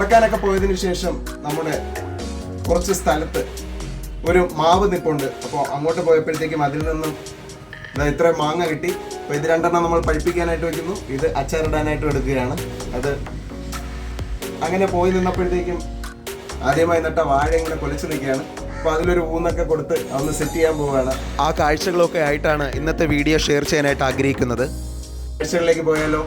പറക്കാനൊക്കെ പോയതിനു ശേഷം നമ്മുടെ കുറച്ച് സ്ഥലത്ത് ഒരു മാവ് നിപ്പുണ്ട്. അപ്പോൾ അങ്ങോട്ട് പോയപ്പോഴത്തേക്കും അതിൽ നിന്നും ഇത്ര മാങ്ങ കിട്ടി. അപ്പോൾ ഇത് രണ്ടെണ്ണം നമ്മൾ പഴുപ്പിക്കാനായിട്ട് വയ്ക്കുന്നു, ഇത് അച്ചാറിടാനായിട്ടും എടുക്കുകയാണ്. അത് അങ്ങനെ പോയി നിന്നപ്പോഴത്തേക്കും ആദ്യമായി നട്ട വാഴ ഇങ്ങനെ കൊലച്ചു നിൽക്കുകയാണ്. അപ്പോൾ അതിലൊരു ഊന്നൊക്കെ കൊടുത്ത് ഒന്ന് സെറ്റ് ചെയ്യാൻ പോവുകയാണ്. ആ കാഴ്ചകളൊക്കെ ആയിട്ടാണ് ഇന്നത്തെ വീഡിയോ ഷെയർ ചെയ്യാനായിട്ട് ആഗ്രഹിക്കുന്നത്. കാഴ്ചകളിലേക്ക് പോയാലോ?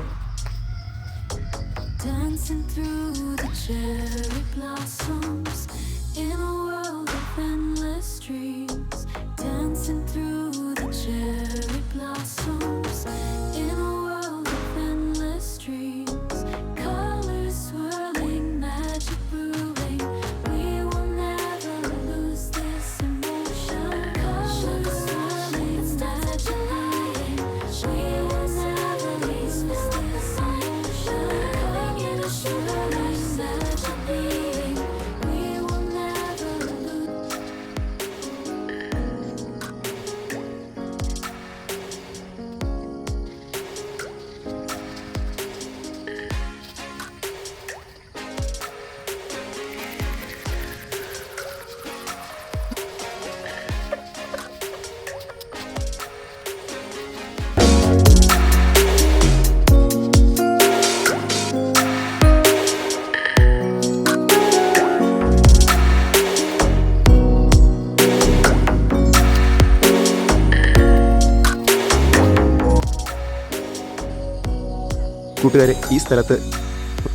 കൂട്ടുകാരെ, ഈ സ്ഥലത്ത്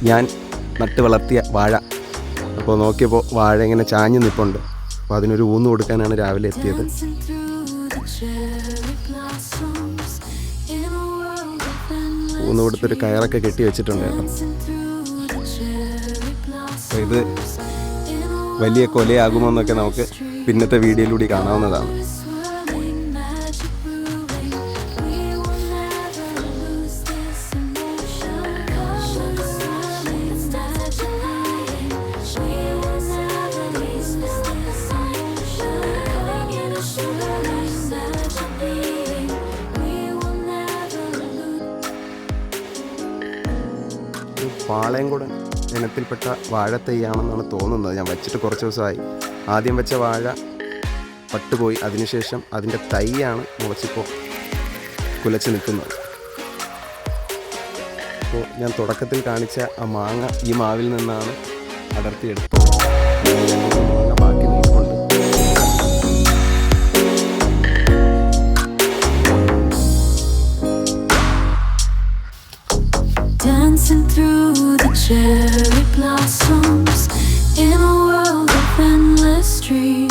ഞാൻ നട്ട് വളർത്തിയ വാഴ, അപ്പോൾ നോക്കിയപ്പോൾ വാഴ ഇങ്ങനെ ചാഞ്ഞ് നിൽപ്പുണ്ട്. അപ്പോൾ അതിനൊരു ഊന്ന് കൊടുക്കാനാണ് രാവിലെ എത്തിയത്. ഊന്ന് കൊടുത്തൊരു കയറൊക്കെ കെട്ടി വെച്ചിട്ടുണ്ട് കേട്ടോ. അപ്പോൾ ഇത് വലിയ കൊലയാകുമോ എന്നൊക്കെ നമുക്ക് പിന്നത്തെ വീഡിയോയിലൂടെ കാണാവുന്നതാണ്. പാളയംകുടൻ ഇനത്തിൽപ്പെട്ട വാഴത്തൈയാണെന്നാണ് തോന്നുന്നത്. ഞാൻ വെച്ചിട്ട് കുറച്ച് ദിവസമായി. ആദ്യം വെച്ച വാഴ പട്ടുപോയി, അതിനുശേഷം അതിൻ്റെ തൈയാണ് മുളച്ചിപ്പോൾ കുലച്ച് നിൽക്കുന്നത്. അപ്പോൾ ഞാൻ തുടക്കത്തിൽ കാണിച്ച ആ മാങ്ങ ഈ മാവിൽ നിന്നാണ് അടർത്തിയെടുത്തത്. മാങ്ങ ബാക്കി നിൽക്കുന്നുണ്ട്. Dancing through the cherry blossoms in a world of endless dreams.